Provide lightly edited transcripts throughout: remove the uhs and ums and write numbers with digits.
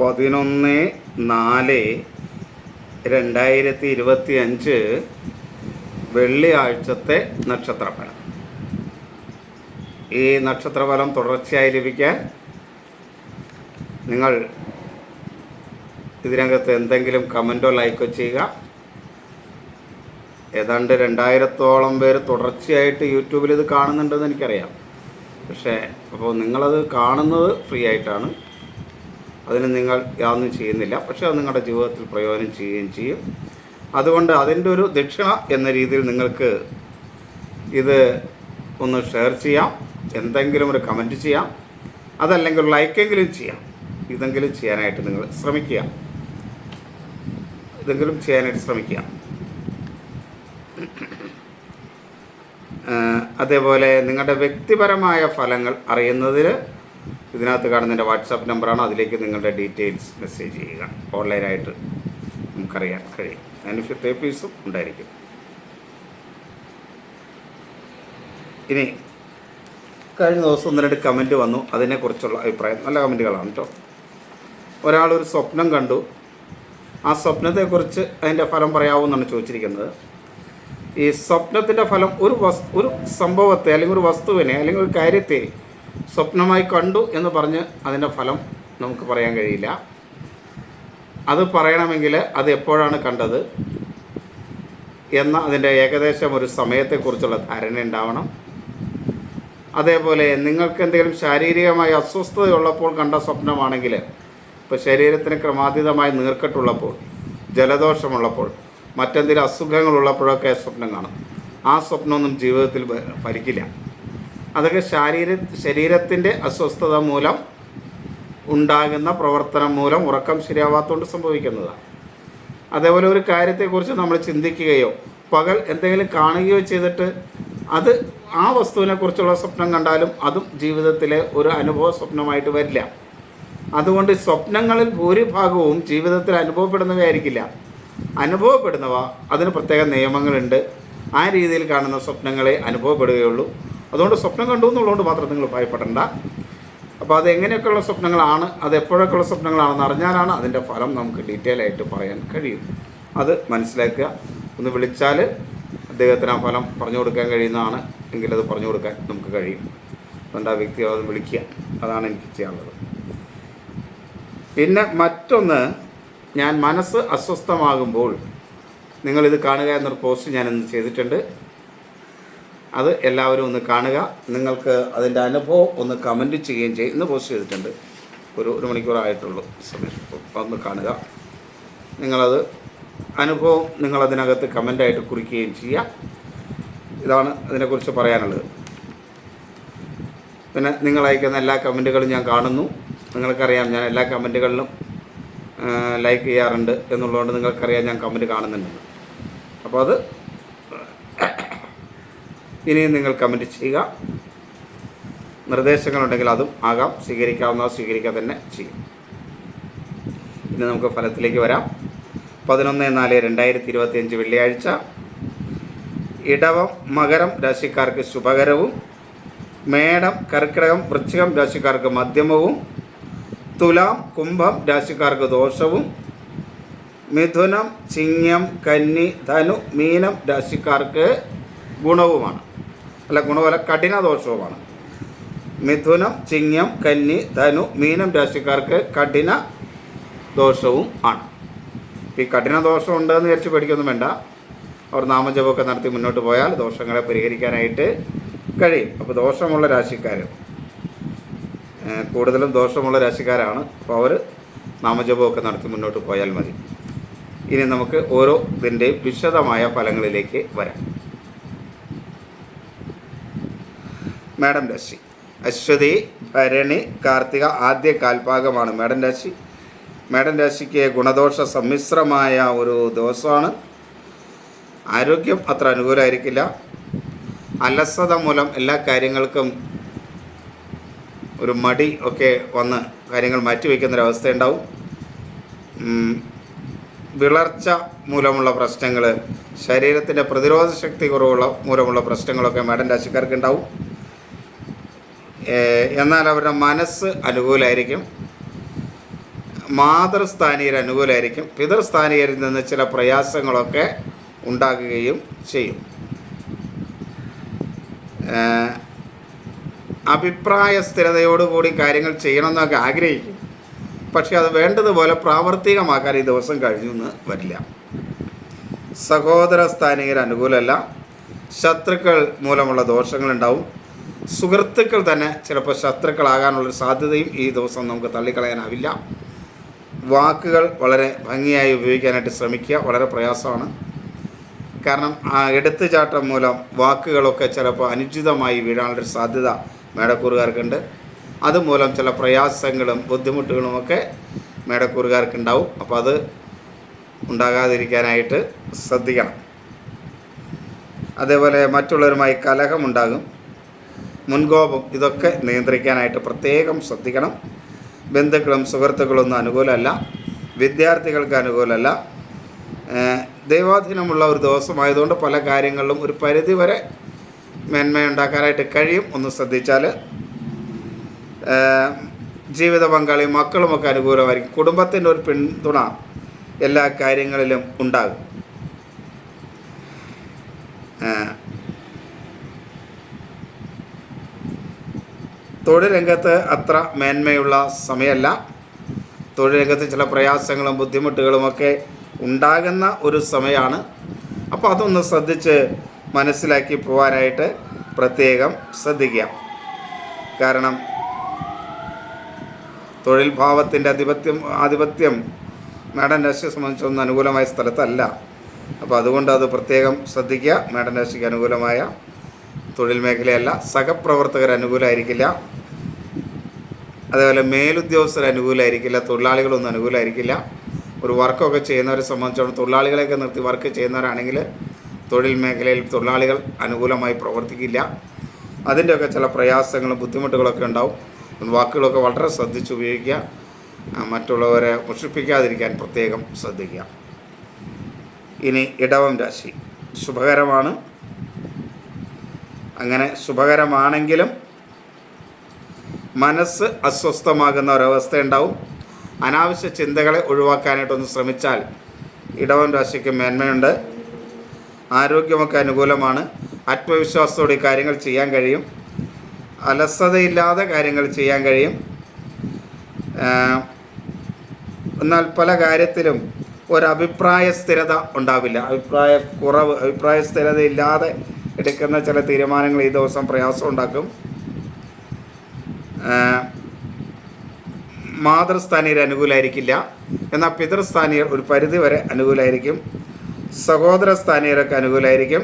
11/4/2025 വെള്ളിയാഴ്ചത്തെ നക്ഷത്രഫലം. ഈ നക്ഷത്രഫലം തുടർച്ചയായി ലഭിക്കാൻ നിങ്ങൾ ഇതിനകത്ത് എന്തെങ്കിലും കമൻറ്റോ ലൈക്കോ ചെയ്യുക. ഏതാണ്ട് 2000-ഓളം പേര് തുടർച്ചയായിട്ട് യൂട്യൂബിൽ ഇത് കാണുന്നുണ്ടെന്ന് എനിക്കറിയാം. പക്ഷേ അപ്പോൾ നിങ്ങളത് കാണുന്നത് ഫ്രീ ആയിട്ടാണ്, അതിന് നിങ്ങൾ യാതൊന്നും ചെയ്യുന്നില്ല. പക്ഷേ അത് നിങ്ങളുടെ ജീവിതത്തിൽ പ്രയോജനം ചെയ്യുകയും ചെയ്യും. അതുകൊണ്ട് അതിൻ്റെ ഒരു ദക്ഷിണ എന്ന രീതിയിൽ നിങ്ങൾക്ക് ഇത് ഒന്ന് ഷെയർ ചെയ്യാം, എന്തെങ്കിലും ഒരു കമൻറ്റ് ചെയ്യാം, അതല്ലെങ്കിൽ ലൈക്കെങ്കിലും ചെയ്യാം. ഇതെങ്കിലും ചെയ്യാനായിട്ട് നിങ്ങൾ ശ്രമിക്കുക. അതേപോലെ നിങ്ങളുടെ വ്യക്തിപരമായ ഫലങ്ങൾ അറിയുന്നതിന് ഇതിനകത്ത് കാണുന്ന എൻ്റെ വാട്സാപ്പ് നമ്പറാണ്. അതിലേക്ക് നിങ്ങളുടെ ഡീറ്റെയിൽസ് മെസ്സേജ് ചെയ്യുക. ഓൺലൈനായിട്ട് നമുക്കറിയാൻ കഴിയും. അതിന് ഫീസും ഉണ്ടായിരിക്കും. ഇനി കഴിഞ്ഞ ദിവസം 1-2 കമൻറ്റ് വന്നു. അതിനെക്കുറിച്ചുള്ള അഭിപ്രായം നല്ല കമൻറ്റുകളാണ് കേട്ടോ. ഒരാളൊരു സ്വപ്നം കണ്ടു. ആ സ്വപ്നത്തെക്കുറിച്ച് അതിൻ്റെ ഫലം പറയാവുമെന്നാണ് ചോദിച്ചിരിക്കുന്നത്. ഈ സ്വപ്നത്തിൻ്റെ ഫലം ഒരു സംഭവത്തെ അല്ലെങ്കിൽ ഒരു വസ്തുവിനെ അല്ലെങ്കിൽ ഒരു കാര്യത്തെ സ്വപ്നമായി കണ്ടു എന്ന് പറഞ്ഞ് അതിൻ്റെ ഫലം നമുക്ക് പറയാൻ കഴിയില്ല. അത് പറയണമെങ്കിൽ അത് എപ്പോഴാണ് കണ്ടത് എന്ന അതിൻ്റെ ഏകദേശം ഒരു സമയത്തെക്കുറിച്ചുള്ള ധാരണ ഉണ്ടാവണം. അതേപോലെ നിങ്ങൾക്ക് എന്തെങ്കിലും ശാരീരികമായ അസ്വസ്ഥതയുള്ളപ്പോൾ കണ്ട സ്വപ്നമാണെങ്കിൽ, ഇപ്പോൾ ശരീരത്തിന് ക്രമാതീതമായി നീർക്കെട്ടുള്ളപ്പോൾ, ജലദോഷമുള്ളപ്പോൾ, മറ്റെന്തെങ്കിലും അസുഖങ്ങളുള്ളപ്പോഴൊക്കെ സ്വപ്നം കാണും. ആ സ്വപ്നമൊന്നും ജീവിതത്തിൽ ഫലിക്കില്ല. അതൊക്കെ ശരീരത്തിൻ്റെ അസ്വസ്ഥത മൂലം ഉണ്ടാകുന്ന പ്രവർത്തനം മൂലം ഉറക്കം ശരിയാവാത്തതുകൊണ്ട് സംഭവിക്കുന്നതാണ്. അതേപോലെ ഒരു കാര്യത്തെക്കുറിച്ച് നമ്മൾ ചിന്തിക്കുകയോ പകൽ എന്തെങ്കിലും കാണുകയോ ചെയ്തിട്ട് അത് ആ വസ്തുവിനെക്കുറിച്ചുള്ള സ്വപ്നം കണ്ടാലും അതും ജീവിതത്തിലെ ഒരു അനുഭവ സ്വപ്നമായിട്ട് വരില്ല. അതുകൊണ്ട് സ്വപ്നങ്ങളിൽ ഭൂരിഭാഗവും ജീവിതത്തിൽ അനുഭവപ്പെടുന്നവയായിരിക്കില്ല. അനുഭവപ്പെടുന്നവ അതിന് പ്രത്യേക നിയമങ്ങളുണ്ട്. ആ രീതിയിൽ കാണുന്ന സ്വപ്നങ്ങളെ അനുഭവപ്പെടുകയുള്ളൂ. അതുകൊണ്ട് സ്വപ്നം കണ്ടു എന്നുള്ളതുകൊണ്ട് മാത്രം നിങ്ങൾ ഭയപ്പെടേണ്ട. അപ്പോൾ അത് എങ്ങനെയൊക്കെയുള്ള സ്വപ്നങ്ങളാണ്, അത് എപ്പോഴൊക്കെയുള്ള സ്വപ്നങ്ങളാണെന്ന് അറിഞ്ഞാലാണ് അതിൻ്റെ ഫലം നമുക്ക് ഡീറ്റെയിൽ ആയിട്ട് പറയാൻ കഴിയും. അത് മനസ്സിലാക്കുക. ഒന്ന് വിളിച്ചാൽ അദ്ദേഹത്തിന് ആ ഫലം പറഞ്ഞു കൊടുക്കാൻ കഴിയുന്നതാണ് എങ്കിലത് പറഞ്ഞു കൊടുക്കാൻ നമുക്ക് കഴിയും. അതുകൊണ്ട് ആ വ്യക്തിയെ അത് വിളിക്കുക. അതാണ് എനിക്ക് ചെയ്യാനുള്ളത്. പിന്നെ മറ്റൊന്ന്, ഞാൻ മനസ്സ് അസ്വസ്ഥമാകുമ്പോൾ നിങ്ങളിത് കാണുക എന്നൊരു പോസ്റ്റ് ഞാനിന്ന് ചെയ്തിട്ടുണ്ട്. അത് എല്ലാവരും ഒന്ന് കാണുക. നിങ്ങൾക്ക് അതിൻ്റെ അനുഭവം ഒന്ന് കമൻറ്റ് ചെയ്യുകയും ചെയ്യും. ഇന്ന് പോസ്റ്റ് ചെയ്തിട്ടുണ്ട്. ഒരു മണിക്കൂറായിട്ടുള്ളൂ സമയം. ഒന്ന് കാണുക. നിങ്ങളത് അനുഭവം നിങ്ങളതിനകത്ത് കമൻ്റായിട്ട് കുറിക്കുകയും ചെയ്യാം. ഇതാണ് അതിനെക്കുറിച്ച് പറയാനുള്ളത്. പിന്നെ നിങ്ങൾ അയക്കുന്ന എല്ലാ കമൻറ്റുകളും ഞാൻ കാണുന്നു. നിങ്ങൾക്കറിയാം ഞാൻ എല്ലാ കമൻറ്റുകളിലും ലൈക്ക് ചെയ്യാറുണ്ട് എന്നുള്ളതുകൊണ്ട് നിങ്ങൾക്കറിയാം ഞാൻ കമൻറ്റ് കാണുന്നുണ്ടെന്ന്. അപ്പോൾ അത് ഇനിയും നിങ്ങൾ കമൻറ്റ് ചെയ്യുക. നിർദ്ദേശങ്ങളുണ്ടെങ്കിൽ അതും ആകാം. സ്വീകരിക്കാതെ തന്നെ ചെയ്യും. ഇനി നമുക്ക് ഫലത്തിലേക്ക് വരാം. 11/4/2025 വെള്ളിയാഴ്ച. ഇടവം മകരം രാശിക്കാർക്ക് ശുഭകരവും, മേടം കർക്കിടകം വൃശ്ചികം രാശിക്കാർക്ക് മധ്യമവും, തുലാം കുംഭം രാശിക്കാർക്ക് ദോഷവും, മിഥുനം ചിങ്ങം കന്നി ധനു മീനം രാശിക്കാർക്ക് ഗുണവുമാണ്. ഗുണമല്ല, കഠിന ദോഷവുമാണ്. മിഥുനം ചിങ്ങം കന്നി ധനു മീനം രാശിക്കാർക്ക് കഠിന ദോഷവും ആണ്. ഈ കഠിന ദോഷം ഉണ്ടെന്ന് വിചാരിച്ച് പേടിക്കൊന്നും വേണ്ട. അവർ നാമജപമൊക്കെ നടത്തി മുന്നോട്ട് പോയാൽ ദോഷങ്ങളെ പരിഹരിക്കാനായിട്ട് കഴിയും. അപ്പോൾ ദോഷമുള്ള രാശിക്കാർ കൂടുതലും ദോഷമുള്ള രാശിക്കാരാണ്. അപ്പോൾ അവർ നാമജപമൊക്കെ നടത്തി മുന്നോട്ട് പോയാൽ മതി. ഇനി നമുക്ക് ഓരോ ഇതിൻ്റെയും വിശദമായ ഫലങ്ങളിലേക്ക് വരാം. മേടം രാശി. അശ്വതി ഭരണി കാർത്തിക ആദ്യ കാൽഭാഗമാണ് മേടം രാശി. മേടം രാശിക്ക് ഗുണദോഷ സമ്മിശ്രമായ ഒരു ദിവസമാണ്. ആരോഗ്യം അത്ര അനുകൂലമായിരിക്കില്ല. അലസത മൂലം എല്ലാ കാര്യങ്ങൾക്കും ഒരു മടി ഒക്കെ വന്ന് കാര്യങ്ങൾ മാറ്റിവെക്കുന്നൊരവസ്ഥയുണ്ടാവും. വിളർച്ച മൂലമുള്ള പ്രശ്നങ്ങൾ, ശരീരത്തിൻ്റെ പ്രതിരോധ ശക്തി മൂലമുള്ള പ്രശ്നങ്ങളൊക്കെ മേടം രാശിക്കാർക്ക് ഉണ്ടാവും. എന്നാൽ അവരുടെ മനസ്സ് അനുകൂലമായിരിക്കും. മാതൃസ്ഥാനീയർ അനുകൂലമായിരിക്കും. പിതൃസ്ഥാനീയരിൽ നിന്ന് ചില പ്രയാസങ്ങളൊക്കെ ഉണ്ടാകുകയും ചെയ്യും. അഭിപ്രായ സ്ഥിരതയോടുകൂടി കാര്യങ്ങൾ ചെയ്യണമെന്നൊക്കെ ആഗ്രഹിക്കും. പക്ഷെ അത് വേണ്ടതുപോലെ പ്രാവർത്തികമാക്കാൻ ഈ ദിവസം കഴിഞ്ഞു എന്ന് വരില്ല. സഹോദര സ്ഥാനീയർ അനുകൂലമല്ല. ശത്രുക്കൾ മൂലമുള്ള ദോഷങ്ങളുണ്ടാവും. സുഹൃത്തുക്കൾ തന്നെ ചിലപ്പോൾ ശത്രുക്കളാകാനുള്ളൊരു സാധ്യതയും ഈ ദിവസം നമുക്ക് തള്ളിക്കളയാനാവില്ല. വാക്കുകൾ വളരെ ഭംഗിയായി ഉപയോഗിക്കാനായിട്ട് ശ്രമിക്കുക. വളരെ പ്രയാസമാണ്. കാരണം ആ എടുത്തുചാട്ടം മൂലം വാക്കുകളൊക്കെ ചിലപ്പോൾ അനുചിതമായി വീഴാനുള്ളൊരു സാധ്യത മേടക്കൂറുകാർക്കുണ്ട്. അതുമൂലം ചില പ്രയാസങ്ങളും ബുദ്ധിമുട്ടുകളുമൊക്കെ മേടക്കൂറുകാർക്കുണ്ടാവും. അപ്പോൾ അത് ഉണ്ടാകാതിരിക്കാനായിട്ട് ശ്രദ്ധിക്കണം. അതേപോലെ മറ്റുള്ളവരുമായി കലഹമുണ്ടാകും. മുൻകോപം ഇതൊക്കെ നിയന്ത്രിക്കാനായിട്ട് പ്രത്യേകം ശ്രദ്ധിക്കണം. ബന്ധുക്കളും സുഹൃത്തുക്കളൊന്നും അനുകൂലമല്ല. വിദ്യാർത്ഥികൾക്ക് അനുകൂലമല്ല. ദൈവാധീനമുള്ള ഒരു ദിവസമായതുകൊണ്ട് പല കാര്യങ്ങളിലും ഒരു പരിധിവരെ മേന്മയുണ്ടാക്കാനായിട്ട് കഴിയും. ഒന്ന് ശ്രദ്ധിച്ചാൽ ജീവിത പങ്കാളി മക്കളുമൊക്കെ അനുകൂലമായിരിക്കും. കുടുംബത്തിൻ്റെ ഒരു പിന്തുണ എല്ലാ കാര്യങ്ങളിലും ഉണ്ടാകും. തൊഴിൽ രംഗത്ത് അത്ര മേന്മയുള്ള സമയമല്ല. തൊഴിൽ രംഗത്ത് ചില പ്രയാസങ്ങളും ബുദ്ധിമുട്ടുകളുമൊക്കെ ഉണ്ടാകുന്ന ഒരു സമയമാണ്. അപ്പോൾ അതൊന്ന് ശ്രദ്ധിച്ച് മനസ്സിലാക്കി പോകാനായിട്ട് പ്രത്യേകം ശ്രദ്ധിക്കുക. കാരണം തൊഴിൽ ഭാവത്തിൻ്റെ ആധിപത്യം മേടൻ രാശിയെ സംബന്ധിച്ചൊന്നും അനുകൂലമായ സ്ഥലത്തല്ല. അപ്പോൾ അതുകൊണ്ട് അത് പ്രത്യേകം ശ്രദ്ധിക്കുക. മേടൻ രാശിക്ക് അനുകൂലമായ തൊഴിൽ മേഖലയല്ല. സഹപ്രവർത്തകർ അനുകൂലമായിരിക്കില്ല. അതേപോലെ മേലുദ്യോഗസ്ഥർ അനുകൂലമായിരിക്കില്ല. തൊഴിലാളികളൊന്നും അനുകൂലമായിരിക്കില്ല. ഒരു വർക്കൊക്കെ ചെയ്യുന്നവരെ സംബന്ധിച്ചിടത്തോളം തൊഴിലാളികളെയൊക്കെ നിർത്തി വർക്ക് ചെയ്യുന്നവരാണെങ്കിൽ തൊഴിൽ മേഖലയിൽ തൊഴിലാളികൾ അനുകൂലമായി പ്രവർത്തിക്കില്ല. അതിൻ്റെയൊക്കെ ചില പ്രയാസങ്ങളും ബുദ്ധിമുട്ടുകളൊക്കെ ഉണ്ടാവും. വാക്കുകളൊക്കെ വളരെ ശ്രദ്ധിച്ച് ഉപയോഗിക്കുക. മറ്റുള്ളവരെ മുഷിപ്പിക്കാതിരിക്കാൻ പ്രത്യേകം ശ്രദ്ധിക്കുക. ഇനി ഇടവം രാശി ശുഭകരമാണ്. അങ്ങനെ ശുഭകരമാണെങ്കിലും മനസ്സ് അസ്വസ്ഥമാകുന്ന ഒരവസ്ഥ ഉണ്ടാവും. അനാവശ്യ ചിന്തകളെ ഒഴിവാക്കാനായിട്ടൊന്ന് ശ്രമിച്ചാൽ ഇടവം രാശിക്ക് മേന്മയുണ്ട്. ആരോഗ്യമൊക്കെ അനുകൂലമാണ്. ആത്മവിശ്വാസത്തോടെ കാര്യങ്ങൾ ചെയ്യാൻ കഴിയും. അലസതയില്ലാതെ കാര്യങ്ങൾ ചെയ്യാൻ കഴിയും. എന്നാൽ പല കാര്യത്തിലും ഒരഭിപ്രായ സ്ഥിരത ഉണ്ടാവില്ല. അഭിപ്രായ സ്ഥിരതയില്ലാതെ എടുക്കുന്ന ചില തീരുമാനങ്ങൾ ഈ ദിവസം പ്രയാസം ഉണ്ടാക്കും. മാതൃസ്ഥാനീയർ അനുകൂലമായിരിക്കില്ല. എന്നാൽ പിതൃസ്ഥാനീയർ ഒരു പരിധി വരെ അനുകൂലമായിരിക്കും. സഹോദര സ്ഥാനീയരൊക്കെ അനുകൂലമായിരിക്കും.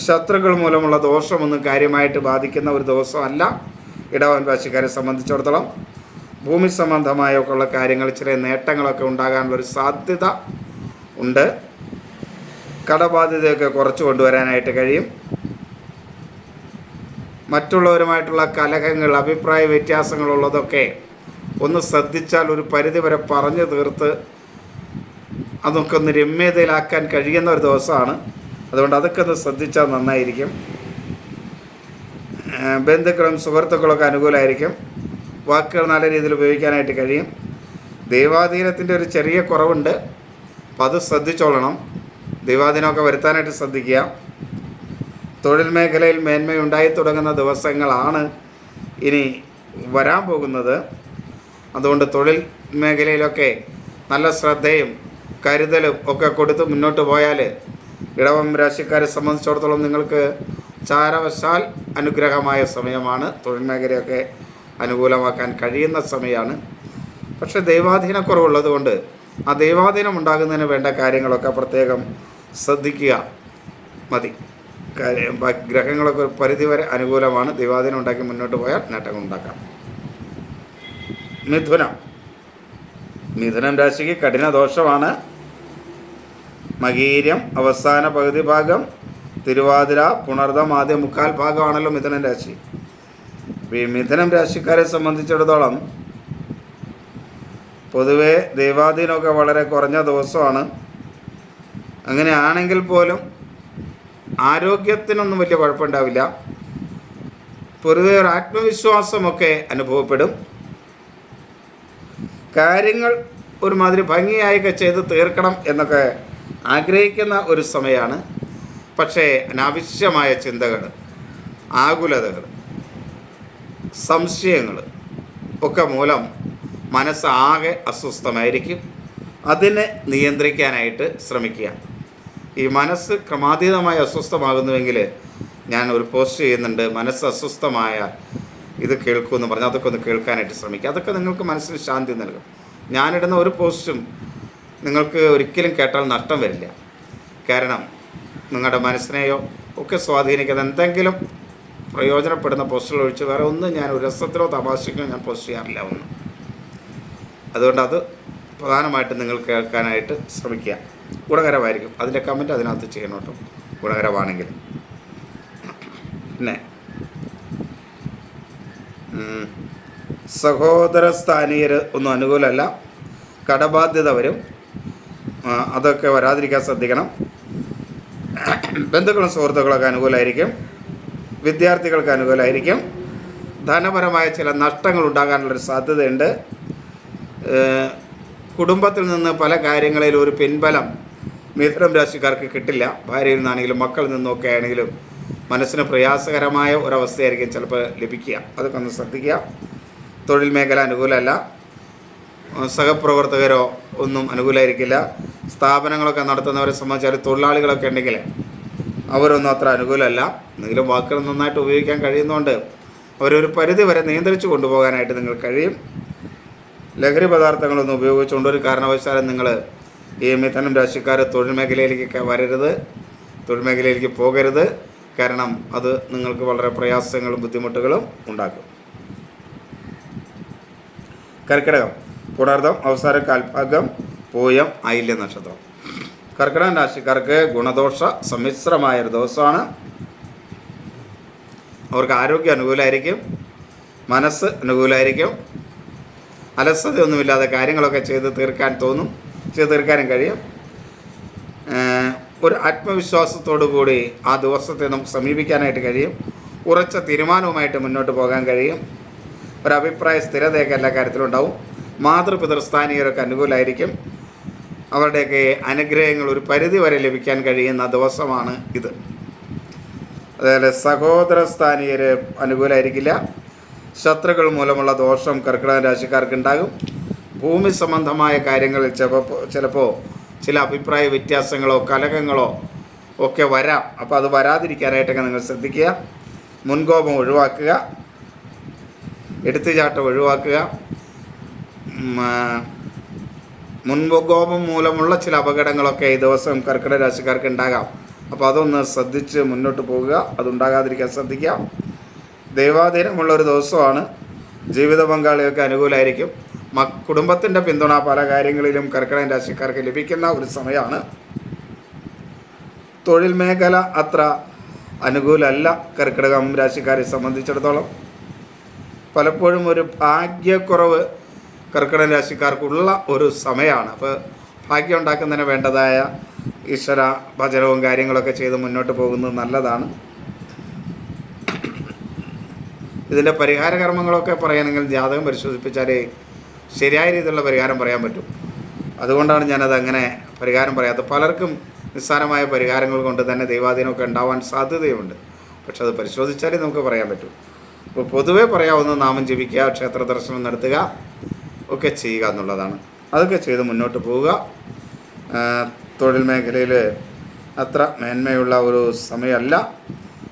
ശത്രുക്കൾ മൂലമുള്ള ദോഷമൊന്നും കാര്യമായിട്ട് ബാധിക്കുന്ന ഒരു ദിവസമല്ല ഇടവൻ രാശിക്കാരെ സംബന്ധിച്ചിടത്തോളം. ഭൂമി സംബന്ധമായൊക്കെ ഉള്ള കാര്യങ്ങൾ ചില നേട്ടങ്ങളൊക്കെ ഉണ്ടാകാനുള്ളൊരു സാധ്യത ഉണ്ട്. കടബാധ്യതയൊക്കെ കുറച്ച് കൊണ്ടുവരാനായിട്ട് കഴിയും. മറ്റുള്ളവരുമായിട്ടുള്ള കലഹങ്ങൾ അഭിപ്രായ വ്യത്യാസങ്ങളുള്ളതൊക്കെ ഒന്ന് ശ്രദ്ധിച്ചാൽ ഒരു പരിധിവരെ പറഞ്ഞു തീർത്ത് അതൊക്കെ ഒന്ന് രമ്യതയിലാക്കാൻ കഴിയുന്ന ഒരു ദിവസമാണ്. അതുകൊണ്ട് അതൊക്കെ ഒന്ന് ശ്രദ്ധിച്ചാൽ നന്നായിരിക്കും. ബന്ധുക്കളും സുഹൃത്തുക്കളൊക്കെ അനുകൂലമായിരിക്കും. വാക്കുകൾ നല്ല രീതിയിൽ ഉപയോഗിക്കാനായിട്ട് കഴിയും. ദൈവാധീനത്തിൻ്റെ ഒരു ചെറിയ കുറവുണ്ട്. അപ്പം അത് ശ്രദ്ധിച്ചോളണം. ദൈവാധീനമൊക്കെ വരുത്താനായിട്ട് ശ്രദ്ധിക്കുക. തൊഴിൽ മേഖലയിൽ മേന്മയുണ്ടായി തുടങ്ങുന്ന ദിവസങ്ങളാണ് ഇനി വരാൻ പോകുന്നത്. അതുകൊണ്ട് തൊഴിൽ മേഖലയിലൊക്കെ നല്ല ശ്രദ്ധയും കരുതലും ഒക്കെ കൊടുത്ത് മുന്നോട്ട് പോയാൽ ഇടവം രാശിക്കാരെ സംബന്ധിച്ചിടത്തോളം നിങ്ങൾക്ക് ചാരവശാൽ അനുഗ്രഹമായ സമയമാണ്. തൊഴിൽ മേഖലയൊക്കെ അനുകൂലമാക്കാൻ കഴിയുന്ന സമയമാണ്. പക്ഷേ ദൈവാധീനക്കുറവുള്ളത് കൊണ്ട് ആ ദൈവാധീനം ഉണ്ടാകുന്നതിന് വേണ്ട കാര്യങ്ങളൊക്കെ പ്രത്യേകം ശ്രദ്ധിക്കുക മതി. ഗ്രഹങ്ങളൊക്കെ ഒരു പരിധിവരെ അനുകൂലമാണ്. ദൈവാധീനം ഉണ്ടാക്കി മുന്നോട്ട് പോയാൽ നേട്ടങ്ങൾ ഉണ്ടാക്കാം. മിഥുനം രാശിക്ക് കഠിന ദോഷമാണ്. മകീരം അവസാന പകുതി ഭാഗം, തിരുവാതിര പുണർദം ആദ്യ മുക്കാൽ ഭാഗമാണല്ലോ മിഥുനം രാശി. ഈ മിഥുനം രാശിക്കാരെ സംബന്ധിച്ചിടത്തോളം പൊതുവേ ദൈവാധീനമൊക്കെ വളരെ കുറഞ്ഞ ദിവസമാണ്. അങ്ങനെയാണെങ്കിൽ പോലും ആരോഗ്യത്തിനൊന്നും വലിയ കുഴപ്പമുണ്ടാവില്ല. പൊതുവെ ഒരു ആത്മവിശ്വാസമൊക്കെ അനുഭവപ്പെടും. കാര്യങ്ങൾ ഒരുമാതിരി ഭംഗിയായൊക്കെ ചെയ്ത് തീർക്കണം എന്നൊക്കെ ആഗ്രഹിക്കുന്ന ഒരു സമയമാണ്. പക്ഷേ അനാവശ്യമായ ചിന്തകൾ, ആകുലതകൾ, സംശയങ്ങൾ ഒക്കെ മൂലം മനസ്സാകെ അസ്വസ്ഥമായിരിക്കും. അതിനെ നിയന്ത്രിക്കാനായിട്ട് ശ്രമിക്കുക. ഈ മനസ്സ് ക്രമാതീതമായി അസ്വസ്ഥമാകുന്നുവെങ്കിൽ ഞാൻ ഒരു പോസ്റ്റ് ചെയ്യുന്നുണ്ട്, മനസ്സ് അസ്വസ്ഥമായ ഇത് കേൾക്കുമെന്ന് പറഞ്ഞാൽ അതൊക്കെ ഒന്ന് കേൾക്കാനായിട്ട് ശ്രമിക്കുക. അതൊക്കെ നിങ്ങൾക്ക് മനസ്സിന് ശാന്തി നൽകും. ഞാനിടുന്ന ഒരു പോസ്റ്റും നിങ്ങൾക്ക് ഒരിക്കലും കേട്ടാൽ നഷ്ടം വരില്ല. കാരണം നിങ്ങളുടെ മനസ്സിനെയോ ഒക്കെ സ്വാധീനിക്കുന്ന എന്തെങ്കിലും പ്രയോജനപ്പെടുന്ന പോസ്റ്റുകൾ ഒഴിച്ച് വേറെ ഒന്നും ഞാൻ ഒരു രസത്തിലോ തമാശയ്ക്കോ ഞാൻ പോസ്റ്റ് ചെയ്യാറില്ല ഒന്നും. അതുകൊണ്ട് അത് പ്രധാനമായിട്ടും നിങ്ങൾ കേൾക്കാനായിട്ട് ശ്രമിക്കുക. ഗുണകരമായിരിക്കും. അതിൻ്റെ കമൻറ്റ് അതിനകത്ത് ചെയ്യണം കേട്ടോ, ഗുണകരമാണെങ്കിൽ. പിന്നെ സഹോദര സ്ഥാനീയർ ഒന്നും അനുകൂലമല്ല. കടബാധ്യത വരും, അതൊക്കെ വരാതിരിക്കാൻ ശ്രദ്ധിക്കണം. ബന്ധുക്കളും സുഹൃത്തുക്കളൊക്കെ അനുകൂലമായിരിക്കും. വിദ്യാർത്ഥികൾക്ക് അനുകൂലമായിരിക്കും. ധനപരമായ ചില നഷ്ടങ്ങൾ ഉണ്ടാകാനുള്ളൊരു സാധ്യതയുണ്ട്. കുടുംബത്തിൽ നിന്ന് പല കാര്യങ്ങളിലും ഒരു പിൻബലം മിഥുനം രാശിക്കാർക്ക് കിട്ടില്ല. ഭാര്യയിൽ നിന്നാണെങ്കിലും മക്കളിൽ നിന്നൊക്കെ ആണെങ്കിലും മനസ്സിന് പ്രയാസകരമായ ഒരവസ്ഥയായിരിക്കും ചിലപ്പോൾ ലഭിക്കുക. അതൊക്കെ ഒന്ന് ശ്രദ്ധിക്കുക. തൊഴിൽ മേഖല അനുകൂലമല്ല. സഹപ്രവർത്തകരോ ഒന്നും അനുകൂലമായിരിക്കില്ല. സ്ഥാപനങ്ങളൊക്കെ നടത്തുന്നവരെ സംബന്ധിച്ചാൽ തൊഴിലാളികളൊക്കെ ഉണ്ടെങ്കിൽ അവരൊന്നും അത്ര അനുകൂലമല്ല. എന്തെങ്കിലും വാക്കുകൾ നന്നായിട്ട് ഉപയോഗിക്കാൻ കഴിയുന്നതുകൊണ്ട് അവരൊരു പരിധി വരെ നിയന്ത്രിച്ച് കൊണ്ടുപോകാനായിട്ട് നിങ്ങൾ കഴിയും. ലഹരി പദാർത്ഥങ്ങളൊന്നും ഉപയോഗിച്ചുകൊണ്ട് ഒരു കാരണവശാലും നിങ്ങൾ ഈ മിഥുനം രാശിക്കാർ തൊഴിൽ മേഖലയിലേക്ക് വരരുത്, തൊഴിൽ മേഖലയിലേക്ക് പോകരുത്. കാരണം അത് നിങ്ങൾക്ക് വളരെ പ്രയാസങ്ങളും ബുദ്ധിമുട്ടുകളും ഉണ്ടാക്കും. കർക്കിടകം, പുണർദം, അവസാനം കാൽഭാഗം, പൂയം, ആയില്യ നക്ഷത്രം. കർക്കിടകം രാശിക്കാർക്ക് ഗുണദോഷ സമ്മിശ്രമായൊരു ദിവസമാണ്. അവർക്ക് ആരോഗ്യം അനുകൂലമായിരിക്കും, മനസ്സ് അനുകൂലമായിരിക്കും. അലസതയൊന്നുമില്ലാതെ കാര്യങ്ങളൊക്കെ ചെയ്ത് തീർക്കാൻ തോന്നും, ചെയ്ത് തീർക്കാനും കഴിയും. ഒരു ആത്മവിശ്വാസത്തോടു കൂടി ആ ദിവസത്തെ നമുക്ക് സമീപിക്കാനായിട്ട് കഴിയും. ഉറച്ച തീരുമാനവുമായിട്ട് മുന്നോട്ട് പോകാൻ കഴിയും. ഒരഭിപ്രായ സ്ഥിരതയൊക്കെ എല്ലാ കാര്യത്തിലും ഉണ്ടാവും. മാതൃപിതൃസ്ഥാനീയരൊക്കെ അനുകൂലമായിരിക്കും. അവരുടെയൊക്കെ അനുഗ്രഹങ്ങൾ ഒരു പരിധി വരെ ലഭിക്കാൻ കഴിയുന്ന ദിവസമാണ് ഇത്. അതുപോലെ സഹോദര സ്ഥാനീയർ അനുകൂലമായിരിക്കില്ല. ശത്രുക്കൾ മൂലമുള്ള ദോഷം കർക്കിടക രാശിക്കാർക്ക് ഉണ്ടാകും. ഭൂമി സംബന്ധമായ കാര്യങ്ങളിൽ ചിലപ്പോൾ ചില അഭിപ്രായ വ്യത്യാസങ്ങളോ കലഹങ്ങളോ ഒക്കെ വരാം. അപ്പോൾ അത് വരാതിരിക്കാനായിട്ടൊക്കെ നിങ്ങൾ ശ്രദ്ധിക്കുക. മുൻകോപം ഒഴിവാക്കുക, എടുത്തുചാട്ടം ഒഴിവാക്കുക. മുൻകോപം മൂലമുള്ള ചില അപകടങ്ങളൊക്കെ ഈ ദിവസം കർക്കിടക രാശിക്കാർക്ക് ഉണ്ടാകാം. അപ്പോൾ അതൊന്ന് ശ്രദ്ധിച്ച് മുന്നോട്ട് പോകുക, അതുണ്ടാകാതിരിക്കാൻ ശ്രദ്ധിക്കുക. ദൈവാധീനമുള്ളൊരു ദിവസമാണ്. ജീവിത പങ്കാളിയൊക്കെ അനുകൂലമായിരിക്കും. കുടുംബത്തിൻ്റെ പിന്തുണ പല കാര്യങ്ങളിലും കർക്കിടക രാശിക്കാർക്ക് ലഭിക്കുന്ന ഒരു സമയമാണ്. തൊഴിൽ മേഖല അത്ര അനുകൂലമല്ല കർക്കിടകം രാശിക്കാരെ സംബന്ധിച്ചിടത്തോളം. പലപ്പോഴും ഒരു ഭാഗ്യക്കുറവ് കർക്കിടക രാശിക്കാർക്കുള്ള ഒരു സമയമാണ്. അപ്പോൾ ഭാഗ്യം ഉണ്ടാക്കുന്നതിന് വേണ്ടതായ ഈശ്വര ഭജനവും കാര്യങ്ങളൊക്കെ ചെയ്ത് മുന്നോട്ട് പോകുന്നത് നല്ലതാണ്. ഇതിൻ്റെ പരിഹാര കർമ്മങ്ങളൊക്കെ പറയുകയാണെങ്കിൽ ജാതകം പരിശോധിപ്പിച്ചാലേ ശരിയായ രീതിയിലുള്ള പരിഹാരം പറയാൻ പറ്റും. അതുകൊണ്ടാണ് ഞാനത് അങ്ങനെ പരിഹാരം പറയാത്തത്. പലർക്കും നിസ്സാരമായ പരിഹാരങ്ങൾ കൊണ്ട് തന്നെ ദൈവാധീനമൊക്കെ ഉണ്ടാവാൻ സാധ്യതയുണ്ട്. പക്ഷെ അത് പരിശോധിച്ചാലേ നമുക്ക് പറയാൻ പറ്റും. അപ്പോൾ പൊതുവേ പറയാവുന്ന നാമം ജപിക്കുക, ക്ഷേത്ര ദർശനം നടത്തുക ഒക്കെ ചെയ്യുക എന്നുള്ളതാണ്. അതൊക്കെ ചെയ്ത് മുന്നോട്ട് പോവുക. തൊഴിൽ മേഖലയിൽ അത്ര മേന്മയുള്ള ഒരു സമയമല്ല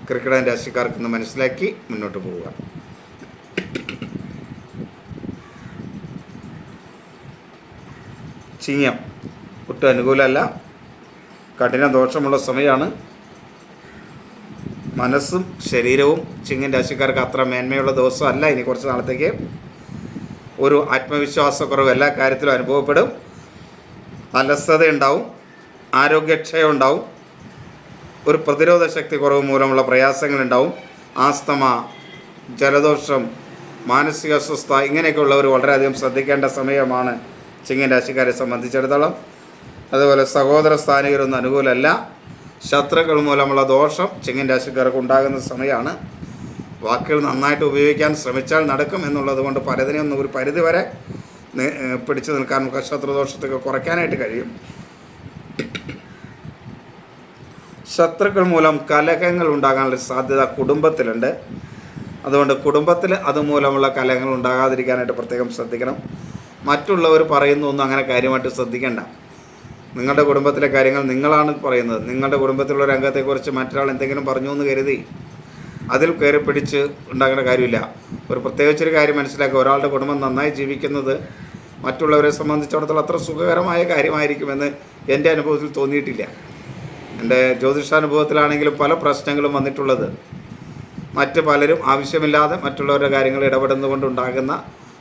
കർക്കിടക രാശിക്കാർക്കെന്ന് മനസ്സിലാക്കി മുന്നോട്ട് പോവുക. ചിങ്ങം ഒട്ടും അനുകൂലമല്ല, കഠിന ദോഷമുള്ള സമയമാണ്. മനസ്സും ശരീരവും ചിങ്ങൻ രാശിക്കാർക്ക് അത്ര മേന്മയുള്ള ദിവസമല്ല. ഇനി കുറച്ച് നാളത്തേക്ക് ഒരു ആത്മവിശ്വാസക്കുറവ് എല്ലാ കാര്യത്തിലും അനുഭവപ്പെടും. അലസത ഉണ്ടാവും, ആരോഗ്യക്ഷയം ഉണ്ടാവും, ഒരു പ്രതിരോധ ശക്തി കുറവ് മൂലമുള്ള പ്രയാസങ്ങളുണ്ടാവും. ആസ്തമ, ജലദോഷം, മാനസിക അസ്വസ്ഥ ഇങ്ങനെയൊക്കെയുള്ളവർ വളരെയധികം ശ്രദ്ധിക്കേണ്ട സമയമാണ് ചിങ്ങൻ രാശിക്കാരെ സംബന്ധിച്ചിടത്തോളം. അതുപോലെ സഹോദര സ്ഥാനികരൊന്നും അനുകൂലമല്ല. ശത്രുക്കൾ മൂലമുള്ള ദോഷം ചിങ്ങൻ രാശിക്കാർക്ക് ഉണ്ടാകുന്ന സമയമാണ്. വാക്കുകൾ നന്നായിട്ട് ഉപയോഗിക്കാൻ ശ്രമിച്ചാൽ നടക്കും എന്നുള്ളത് കൊണ്ട് പലതിനെയൊന്നും ഒരു പരിധി വരെ പിടിച്ചു നിൽക്കാൻ നമുക്ക് ശത്രുദോഷത്തൊക്കെ കുറയ്ക്കാനായിട്ട് കഴിയും. ശത്രുക്കൾ മൂലം കലഹങ്ങൾ ഉണ്ടാകാനുള്ള സാധ്യത കുടുംബത്തിലുണ്ട്. അതുകൊണ്ട് കുടുംബത്തിൽ അതുമൂലമുള്ള കലഹങ്ങൾ ഉണ്ടാകാതിരിക്കാനായിട്ട് പ്രത്യേകം ശ്രദ്ധിക്കണം. മറ്റുള്ളവർ പറയുന്നൊന്നും അങ്ങനെ കാര്യമായിട്ട് ശ്രദ്ധിക്കേണ്ട. നിങ്ങളുടെ കുടുംബത്തിലെ കാര്യങ്ങൾ നിങ്ങളാണ് പറയുന്നത്. നിങ്ങളുടെ കുടുംബത്തിലുള്ള രംഗത്തെക്കുറിച്ച് മറ്റൊരാൾ എന്തെങ്കിലും പറഞ്ഞു എന്ന് കരുതി അതിൽ കയറി പിടിച്ച് ഉണ്ടാകേണ്ട കാര്യമില്ല. ഒരു പ്രത്യേകിച്ചൊരു കാര്യം മനസ്സിലാക്കുക, ഒരാളുടെ കുടുംബം നന്നായി ജീവിക്കുന്നത് മറ്റുള്ളവരെ സംബന്ധിച്ചിടത്തോളം അത്ര സുഖകരമായ കാര്യമായിരിക്കുമെന്ന് എൻ്റെ അനുഭവത്തിൽ തോന്നിയിട്ടില്ല. എൻ്റെ ജ്യോതിഷാനുഭവത്തിലാണെങ്കിലും പല പ്രശ്നങ്ങളും വന്നിട്ടുള്ളത് മറ്റ് പലരും ആവശ്യമില്ലാതെ മറ്റുള്ളവരുടെ കാര്യങ്ങൾ ഇടപെടുന്നതുകൊണ്ടുണ്ടാകുന്ന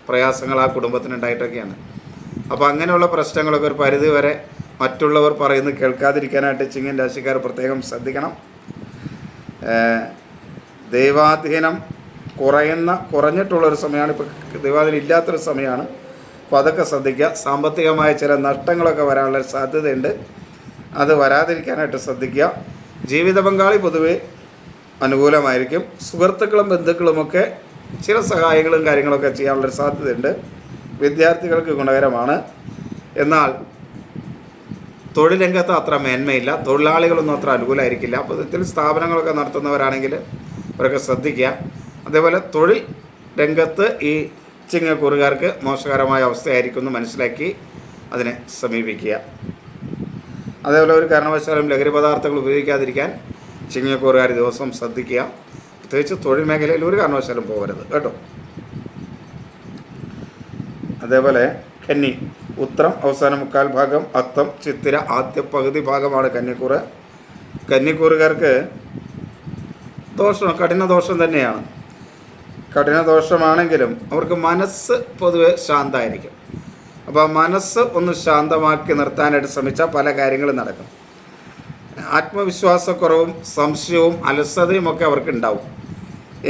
പ്രയാസങ്ങൾ ആ കുടുംബത്തിനുണ്ടായിട്ടൊക്കെയാണ്. അപ്പോൾ അങ്ങനെയുള്ള പ്രശ്നങ്ങളൊക്കെ ഒരു പരിധി വരെ മറ്റുള്ളവർ പറയുന്നത് കേൾക്കാതിരിക്കാനായിട്ട് ചിങ്ങൻ രാശിക്കാർ പ്രത്യേകം ശ്രദ്ധിക്കണം. ദൈവാധീനം കുറഞ്ഞിട്ടുള്ളൊരു സമയമാണ്. ഇപ്പോൾ ദൈവാധീനം ഇല്ലാത്തൊരു സമയമാണ്. അപ്പോൾ അതൊക്കെ ശ്രദ്ധിക്കുക. സാമ്പത്തികമായ ചില നഷ്ടങ്ങളൊക്കെ വരാനുള്ള സാധ്യതയുണ്ട്. അത് വരാതിരിക്കാനായിട്ട് ശ്രദ്ധിക്കുക. ജീവിത പങ്കാളി പൊതുവെ അനുകൂലമായിരിക്കും. സുഹൃത്തുക്കളും ബന്ധുക്കളുമൊക്കെ ചില സഹായങ്ങളും കാര്യങ്ങളൊക്കെ ചെയ്യാനുള്ളൊരു സാധ്യതയുണ്ട്. വിദ്യാർത്ഥികൾക്ക് ഗുണകരമാണ്. എന്നാൽ തൊഴിൽ രംഗത്ത് അത്ര മേന്മയില്ല. തൊഴിലാളികളൊന്നും അത്ര അനുകൂലമായിരിക്കില്ല. അപ്പോൾ ഇതിൽ സ്ഥാപനങ്ങളൊക്കെ നടത്തുന്നവരാണെങ്കിൽ അവരൊക്കെ ശ്രദ്ധിക്കുക. അതേപോലെ തൊഴിൽ രംഗത്ത് ഈ ചിങ്ങക്കൂറുകാർക്ക് മോശകരമായ അവസ്ഥയായിരിക്കും എന്ന് മനസ്സിലാക്കി അതിനെ സമീപിക്കുക. അതേപോലെ ഒരു കാരണവശാലും ലഹരി പദാർത്ഥങ്ങൾ ഉപയോഗിക്കാതിരിക്കാൻ ചിങ്ങക്കൂറുകാർ ദിവസം ശ്രദ്ധിക്കുക. പ്രത്യേകിച്ച് തൊഴിൽ മേഖലയിൽ ഒരു കാരണവശാലും പോകരുത് കേട്ടോ. അതേപോലെ കന്നി, ഉത്രം അവസാന മുക്കാൽ ഭാഗം, അത്തം, ചിത്തിര ആദ്യ പകുതി ഭാഗമാണ് കന്നിക്കൂറ്. കന്നിക്കൂറുകാർക്ക് കഠിന ദോഷം തന്നെയാണ്. കഠിന ദോഷമാണെങ്കിലും അവർക്ക് മനസ്സ് പൊതുവെ ശാന്തമായിരിക്കും. അപ്പോൾ ആ മനസ്സ് ഒന്ന് ശാന്തമാക്കി നിർത്താനായിട്ട് ശ്രമിച്ചാൽ പല കാര്യങ്ങളും നടക്കും. ആത്മവിശ്വാസക്കുറവും സംശയവും അലസതയും ഒക്കെ അവർക്ക് ഉണ്ടാവും.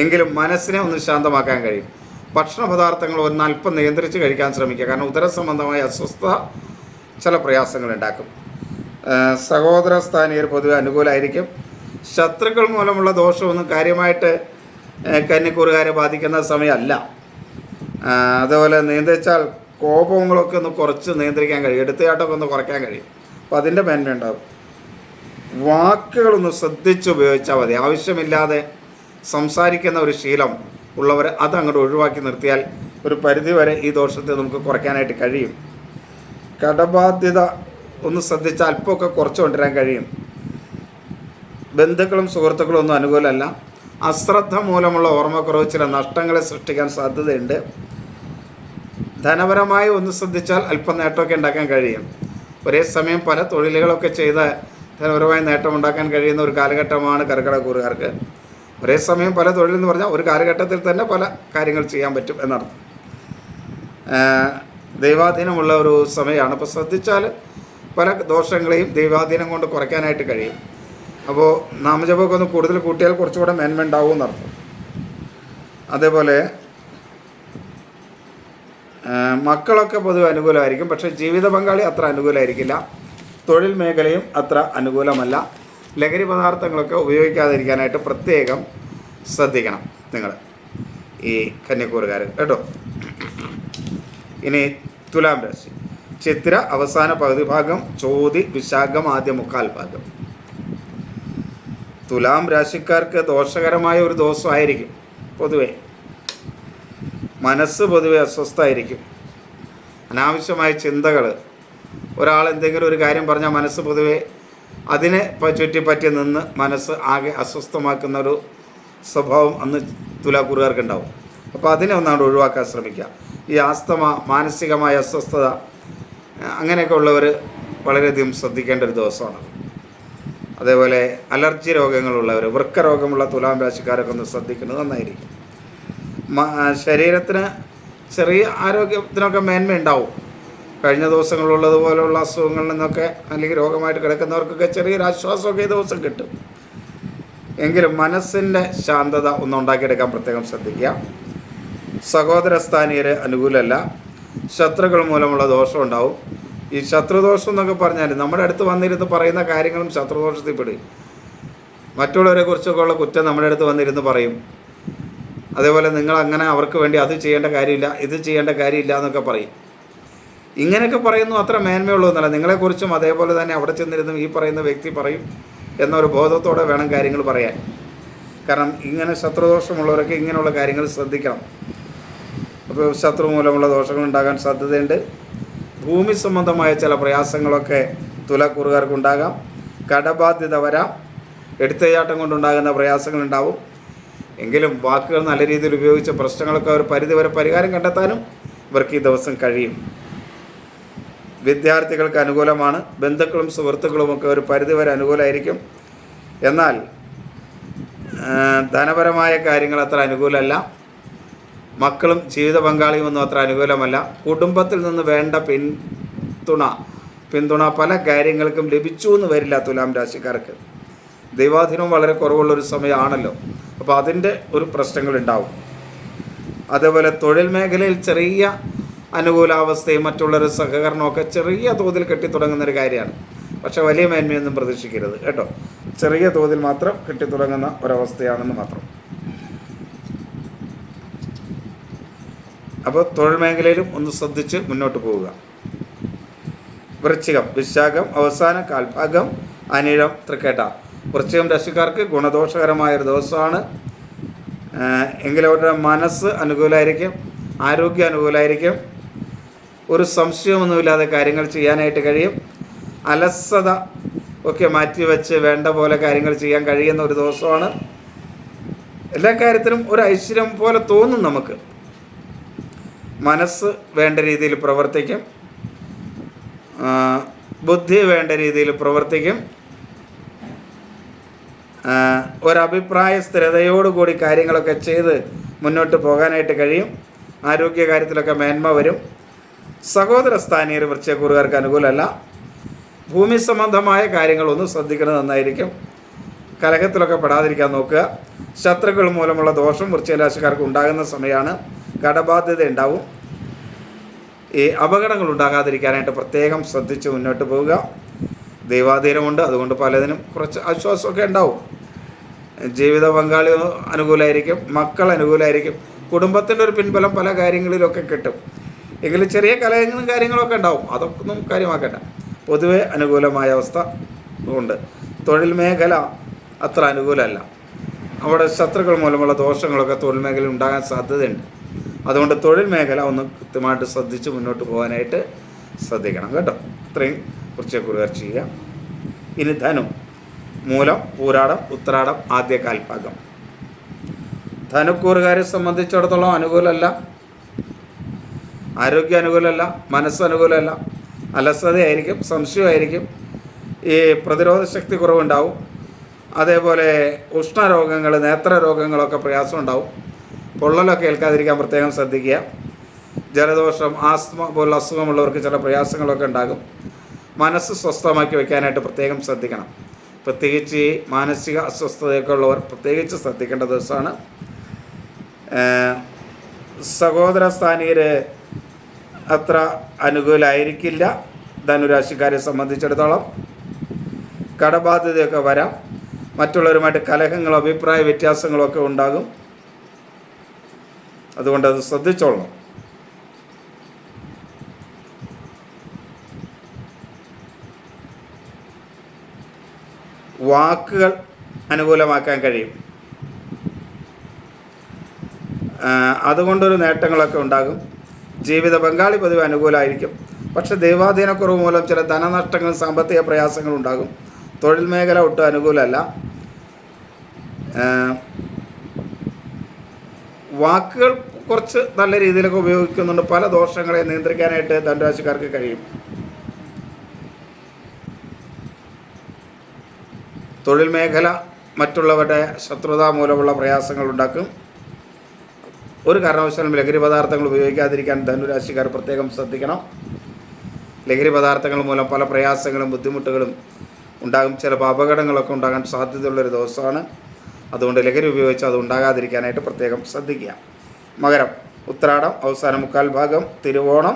എങ്കിലും മനസ്സിനെ ഒന്ന് ശാന്തമാക്കാൻ കഴിയും. ഭക്ഷണ പദാർത്ഥങ്ങൾ ഒന്നല്പം നിയന്ത്രിച്ച് കഴിക്കാൻ ശ്രമിക്കുക. കാരണം ഉദരസംബന്ധമായ അസ്വസ്ഥത ചില പ്രയാസങ്ങളുണ്ടാക്കും. സഹോദര സ്ഥാനീയർ പൊതുവെ അനുകൂലമായിരിക്കും. ശത്രുക്കൾ മൂലമുള്ള ദോഷമൊന്നും കാര്യമായിട്ട് കന്നിക്കൂറുകാരെ ബാധിക്കുന്ന സമയമല്ല. അതുപോലെ നിയന്ത്രിച്ചാൽ കോപങ്ങളൊക്കെ ഒന്ന് കുറച്ച് നിയന്ത്രിക്കാൻ കഴിയും. എടുത്തുചാട്ടമൊക്കെ ഒന്ന് കുറയ്ക്കാൻ കഴിയും. അപ്പോൾ അതിൻ്റെ മേന്മയുണ്ടാകും. വാക്കുകളൊന്ന് ശ്രദ്ധിച്ച് ഉപയോഗിച്ചാൽ മതി. ആവശ്യമില്ലാതെ സംസാരിക്കുന്ന ഒരു ശീലം ഉള്ളവർ അതങ്ങോട്ട് ഒഴിവാക്കി നിർത്തിയാൽ ഒരു പരിധിവരെ ഈ ദോഷത്തെ നമുക്ക് കുറയ്ക്കാനായിട്ട് കഴിയും. കടബാധ്യത ഒന്ന് ശ്രദ്ധിച്ചാൽ അല്പമൊക്കെ കുറച്ച് കൊണ്ടുവരാൻ കഴിയും. ബന്ധുക്കളും സുഹൃത്തുക്കളും ഒന്നും അനുകൂലമല്ല. അശ്രദ്ധ മൂലമുള്ള ഓർമ്മക്കുറവ് ചില നഷ്ടങ്ങളെ സൃഷ്ടിക്കാൻ സാധ്യതയുണ്ട്. ധനപരമായി ഒന്ന് ശ്രദ്ധിച്ചാൽ അല്പം നേട്ടമൊക്കെ ഉണ്ടാക്കാൻ കഴിയും. ഒരേ സമയം പല തൊഴിലുകളൊക്കെ ചെയ്ത് ധനപരമായി നേട്ടമുണ്ടാക്കാൻ കഴിയുന്ന ഒരു കാലഘട്ടമാണ് കർക്കിടകക്കൂറുകാർക്ക്. ഒരേ സമയം പല തൊഴിലെന്ന് പറഞ്ഞാൽ ഒരു കാലഘട്ടത്തിൽ തന്നെ പല കാര്യങ്ങൾ ചെയ്യാൻ പറ്റും എന്നർത്ഥം. ദൈവാധീനമുള്ള ഒരു സമയമാണ്. അപ്പോൾ ശ്രദ്ധിച്ചാൽ പല ദോഷങ്ങളെയും ദൈവാധീനം കൊണ്ട് കുറയ്ക്കാനായിട്ട് കഴിയും. അപ്പോൾ നാമജപമൊക്കെ ഒന്ന് കൂടുതൽ കൂട്ടിയാൽ കുറച്ചുകൂടെ മേന്മ ഉണ്ടാവും എന്നർത്ഥം. അതേപോലെ മക്കളൊക്കെ പൊതുവെ അനുകൂലമായിരിക്കും. പക്ഷേ ജീവിത പങ്കാളി അത്ര അനുകൂലമായിരിക്കില്ല. തൊഴിൽ മേഖലയും അത്ര അനുകൂലമല്ല. ലഹരി പദാർത്ഥങ്ങളൊക്കെ ഉപയോഗിക്കാതിരിക്കാനായിട്ട് പ്രത്യേകം ശ്രദ്ധിക്കണം നിങ്ങൾ ഈ കന്നിക്കൂറുകാർ കേട്ടോ. ഇനി തുലാം രാശി, ചിത്തിര അവസാന പകുതി ഭാഗം, ചോതി വിശാഖം ആദ്യ മുക്കാൽ ഭാഗം. തുലാം രാശിക്കാർക്ക് ദോഷകരമായ ഒരു ദിവസമായിരിക്കും. പൊതുവെ മനസ്സ് പൊതുവെ അസ്വസ്ഥമായിരിക്കും. അനാവശ്യമായ ചിന്തകൾ, ഒരാൾ എന്തെങ്കിലും ഒരു കാര്യം പറഞ്ഞാൽ മനസ്സ് പൊതുവെ അതിനെ ചുറ്റിപ്പറ്റി നിന്ന് മനസ്സ് ആകെ അസ്വസ്ഥമാക്കുന്ന ഒരു സ്വഭാവം അന്ന് തുലാക്കൂറുകാർക്ക് ഉണ്ടാവും. അപ്പോൾ അതിനെ ഒന്നാണ്ട് ഒഴിവാക്കാൻ ശ്രമിക്കുക. ഈ ആസ്തമ, മാനസികമായ അസ്വസ്ഥത അങ്ങനെയൊക്കെ ഉള്ളവർ വളരെയധികം ശ്രദ്ധിക്കേണ്ട ഒരു ദിവസമാണ്. അതേപോലെ അലർജി രോഗങ്ങളുള്ളവർ, വൃക്ക രോഗമുള്ള തുലാം രാശിക്കാരൊക്കെ ഒന്ന് ശ്രദ്ധിക്കുന്നത് നന്നായിരിക്കും. ശരീരത്തിന് ചെറിയ ആരോഗ്യത്തിനൊക്കെ മേന്മ ഉണ്ടാവും. കഴിഞ്ഞ ദിവസങ്ങളുള്ളതുപോലെയുള്ള അസുഖങ്ങളിൽ നിന്നൊക്കെ അല്ലെങ്കിൽ രോഗമായിട്ട് കിടക്കുന്നവർക്കൊക്കെ ചെറിയൊരു ആശ്വാസമൊക്കെ ഈ ദിവസം കിട്ടും. എങ്കിലും മനസ്സിൻ്റെ ശാന്തത ഒന്നുണ്ടാക്കിയെടുക്കാൻ പ്രത്യേകം ശ്രദ്ധിക്കുക. സഹോദരസ്ഥാനീയർ അനുകൂലമല്ല. ശത്രുക്കൾ മൂലമുള്ള ദോഷം ഉണ്ടാവും. ഈ ശത്രുദോഷം എന്നൊക്കെ പറഞ്ഞാൽ നമ്മുടെ അടുത്ത് വന്നിരുന്ന് പറയുന്ന കാര്യങ്ങളും ശത്രുദോഷത്തിൽ പെടും. മറ്റുള്ളവരെ കുറിച്ചൊക്കെ ഉള്ള കുറ്റം നമ്മുടെ അടുത്ത് വന്നിരുന്ന് പറയും. അതേപോലെ നിങ്ങൾ അങ്ങനെ അവർക്ക് വേണ്ടി അത് ചെയ്യേണ്ട കാര്യമില്ല, ഇത് ചെയ്യേണ്ട കാര്യമില്ല എന്നൊക്കെ പറയും. ഇങ്ങനെയൊക്കെ പറയുന്നു അത്ര മേന്മയുള്ളതെന്നല്ല. നിങ്ങളെക്കുറിച്ചും അതേപോലെ തന്നെ അവിടെ ചെന്നിരുന്നും ഈ പറയുന്ന വ്യക്തി പറയും എന്നൊരു ബോധത്തോടെ വേണം കാര്യങ്ങൾ പറയാൻ. കാരണം ഇങ്ങനെ ശത്രുദോഷമുള്ളവരൊക്കെ ഇങ്ങനെയുള്ള കാര്യങ്ങൾ ശ്രദ്ധിക്കണം. അപ്പോൾ ശത്രു മൂലമുള്ള ദോഷങ്ങൾ ഉണ്ടാകാൻ സാധ്യതയുണ്ട്. ഭൂമി സംബന്ധമായ ചില പ്രയാസങ്ങളൊക്കെ തുലാക്കൂറുകാർക്കുണ്ടാകാം. കടബാധ്യത വരാം. എടുത്തുചാട്ടം കൊണ്ടുണ്ടാകുന്ന പ്രയാസങ്ങളുണ്ടാവും. എങ്കിലും വാക്കുകൾ നല്ല രീതിയിൽ ഉപയോഗിച്ച പ്രശ്നങ്ങളൊക്കെ ഒരു പരിധിവരെ പരിഹാരം കണ്ടെത്താനും ഇവർക്ക് ഈ ദിവസം കഴിയും. വിദ്യാർത്ഥികൾക്ക് അനുകൂലമാണ്. ബന്ധുക്കളും സുഹൃത്തുക്കളുമൊക്കെ ഒരു പരിധിവരെ അനുകൂലമായിരിക്കും. എന്നാൽ ധനപരമായ കാര്യങ്ങൾ അത്ര അനുകൂലമല്ല. മക്കളും ജീവിത പങ്കാളിയുമൊന്നും അത്ര അനുകൂലമല്ല. കുടുംബത്തിൽ നിന്ന് വേണ്ട പിന്തുണ പല കാര്യങ്ങൾക്കും ലഭിച്ചു എന്ന് വരില്ല തുലാം രാശിക്കാർക്ക്. ദൈവാധീനവും വളരെ കുറവുള്ളൊരു സമയമാണല്ലോ. അപ്പോൾ അതിൻ്റെ ഒരു പ്രശ്നങ്ങളുണ്ടാവും. അതേപോലെ തൊഴിൽ മേഖലയിൽ ചെറിയ അനുകൂലാവസ്ഥയും മറ്റുള്ളൊരു സഹകരണമൊക്കെ ചെറിയ തോതിൽ കെട്ടിത്തുടങ്ങുന്നൊരു കാര്യമാണ്. പക്ഷെ വലിയ മേന്മയൊന്നും പ്രതീക്ഷിക്കരുത് കേട്ടോ. ചെറിയ തോതിൽ മാത്രം കെട്ടിത്തുടങ്ങുന്ന ഒരവസ്ഥയാണെന്ന് മാത്രം. അപ്പോൾ തൊഴിൽ മേഖലയിലും ഒന്ന് ശ്രദ്ധിച്ച് മുന്നോട്ട് പോവുക. വൃശ്ചികം, വിശാഖം, അവസാന കാൽഭാഗം, അനിഴം, തൃക്കേട്ട. വൃശ്ചികം രാശിക്കാർക്ക് ഗുണദോഷകരമായൊരു ദിവസമാണ്. എങ്കിലും അവരുടെ മനസ്സ് അനുകൂലമായിരിക്കും, ആരോഗ്യം അനുകൂലമായിരിക്കും. ഒരു സംശയമൊന്നുമില്ലാതെ കാര്യങ്ങൾ ചെയ്യാനായിട്ട് കഴിയും. അലസത ഒക്കെ മാറ്റിവെച്ച് വേണ്ട പോലെ കാര്യങ്ങൾ ചെയ്യാൻ കഴിയുന്ന ഒരു ദിവസമാണ്. എല്ലാ കാര്യത്തിലും ഒരു ഐശ്വര്യം പോലെ തോന്നും നമുക്ക്. മനസ്സ് വേണ്ട രീതിയിൽ പ്രവർത്തിക്കും, ബുദ്ധി വേണ്ട രീതിയിൽ പ്രവർത്തിക്കും. ഒരഭിപ്രായ സ്ഥിരതയോടുകൂടി കാര്യങ്ങളൊക്കെ ചെയ്ത് മുന്നോട്ട് പോകാനായിട്ട് കഴിയും. ആരോഗ്യകാര്യത്തിലൊക്കെ മേന്മ വരും. സഹോദര സ്ഥാനീയർ വൃശ്ചികക്കൂറുകാർക്ക് അനുകൂലമല്ല. ഭൂമി സംബന്ധമായ കാര്യങ്ങളൊന്നും ശ്രദ്ധിക്കുന്നത് നന്നായിരിക്കും. കലഹത്തിലൊക്കെ പെടാതിരിക്കാൻ നോക്കുക. ശത്രുക്കൾ മൂലമുള്ള ദോഷം വൃശ്ചിക രാശിക്കാർക്ക് ഉണ്ടാകുന്ന സമയമാണ്. കടബാധ്യത ഉണ്ടാവും. ഈ അപകടങ്ങൾ ഉണ്ടാകാതിരിക്കാനായിട്ട് പ്രത്യേകം ശ്രദ്ധിച്ച് മുന്നോട്ട് പോവുക. ദൈവാധീനമുണ്ട്, അതുകൊണ്ട് പലതിനും കുറച്ച് ആശ്വാസമൊക്കെ ഉണ്ടാവും. ജീവിത പങ്കാളി അനുകൂലമായിരിക്കും, മക്കൾ അനുകൂലമായിരിക്കും. കുടുംബത്തിൻ്റെ ഒരു പിൻബലം പല കാര്യങ്ങളിലൊക്കെ കിട്ടും. എങ്കിലും ചെറിയ കലഹങ്ങളും കാര്യങ്ങളൊക്കെ ഉണ്ടാവും. അതൊക്കെ ഒന്നും കാര്യമാക്കണ്ട. പൊതുവെ അനുകൂലമായ അവസ്ഥ ഉണ്ട്. തൊഴിൽ മേഖല അത്ര അനുകൂലമല്ല. അവിടെ ശത്രുക്കൾ മൂലമുള്ള ദോഷങ്ങളൊക്കെ തൊഴിൽ മേഖലയിൽ ഉണ്ടാകാൻ സാധ്യതയുണ്ട്. അതുകൊണ്ട് തൊഴിൽ മേഖല ഒന്ന് കൃത്യമായിട്ട് ശ്രദ്ധിച്ച് മുന്നോട്ട് പോകാനായിട്ട് ശ്രദ്ധിക്കണം കേട്ടോ. ഇത്രയും വൃശ്ചികക്കൂറുകാർ ചെയ്യുക. ഇനി ധനു, മൂലം, പൂരാടം, ഉത്രാടം, ആദ്യ കാൽഭാഗം. ധനുക്കൂറുകാരെ സംബന്ധിച്ചിടത്തോളം അനുകൂലമല്ല. ആരോഗ്യം അനുകൂലമല്ല, മനസ്സ് അനുകൂലമല്ല. അലസതയായിരിക്കും, സംശയമായിരിക്കും. ഈ പ്രതിരോധ ശക്തി കുറവുണ്ടാവും. അതേപോലെ ഉഷ്ണരോഗങ്ങൾ, നേത്രരോഗങ്ങളൊക്കെ പ്രയാസം ഉണ്ടാവും. പൊള്ളലൊക്കെ ഏൽക്കാതിരിക്കാൻ പ്രത്യേകം ശ്രദ്ധിക്കുക. ജലദോഷം, ആസ്മ പോലുള്ള അസുഖമുള്ളവർക്ക് ചില പ്രയാസങ്ങളൊക്കെ ഉണ്ടാകും. മനസ്സ് സ്വസ്ഥമാക്കി വയ്ക്കാനായിട്ട് പ്രത്യേകം ശ്രദ്ധിക്കണം. പ്രത്യേകിച്ച് ഈ മാനസിക അസ്വസ്ഥതയൊക്കെ ഉള്ളവർ പ്രത്യേകിച്ച് ശ്രദ്ധിക്കേണ്ട ദിവസമാണ്. സഹോദര സ്ഥാനീയർ അത്ര അനുകൂലമായിരിക്കില്ല ധനുരാശിക്കാരെ സംബന്ധിച്ചിടത്തോളം. കടബാധ്യതയൊക്കെ വരാം. മറ്റുള്ളവരുമായിട്ട് കലഹങ്ങളോ അഭിപ്രായ വ്യത്യാസങ്ങളോ ഒക്കെ ഉണ്ടാകും. അതുകൊണ്ട് അത് ശ്രദ്ധിച്ചോളണം. വാക്കുകൾ അനുകൂലമാക്കാൻ കഴിയും. അതുകൊണ്ടൊരു നേട്ടങ്ങളൊക്കെ ഉണ്ടാകും. ജീവിത പങ്കാളി പതിവ് അനുകൂലമായിരിക്കും. പക്ഷെ ദൈവാധീനക്കുറവ് മൂലം ചില ധനനഷ്ടങ്ങളും സാമ്പത്തിക പ്രയാസങ്ങളും ഉണ്ടാകും. തൊഴിൽ മേഖല ഒട്ടും അനുകൂലമല്ല. വാക്കുകൾ കുറച്ച് നല്ല രീതിയിലൊക്കെ ഉപയോഗിക്കുന്നുണ്ട്. പല ദോഷങ്ങളെ നിയന്ത്രിക്കാനായിട്ട് ധനുരാശിക്കാർക്ക് കഴിയും. തൊഴിൽ മേഖല മറ്റുള്ളവരുടെ ശത്രുത മൂലമുള്ള പ്രയാസങ്ങൾ ഉണ്ടാക്കും. ഒരു കാരണവശാലും ലഹരി പദാർത്ഥങ്ങൾ ഉപയോഗിക്കാതിരിക്കാൻ ധനുരാശിക്കാർ പ്രത്യേകം ശ്രദ്ധിക്കണം. ലഹരി പദാർത്ഥങ്ങൾ മൂലം പല പ്രയാസങ്ങളും ബുദ്ധിമുട്ടുകളും ഉണ്ടാകും. ചിലപ്പോൾ അപകടങ്ങളൊക്കെ ഉണ്ടാകാൻ സാധ്യതയുള്ളൊരു ദിവസമാണ്. അതുകൊണ്ട് ലഹരി ഉപയോഗിച്ച് അത് ഉണ്ടാകാതിരിക്കാനായിട്ട് പ്രത്യേകം ശ്രദ്ധിക്കുക. മകരം, ഉത്രാടം, അവസാന മുക്കാൽ ഭാഗം, തിരുവോണം,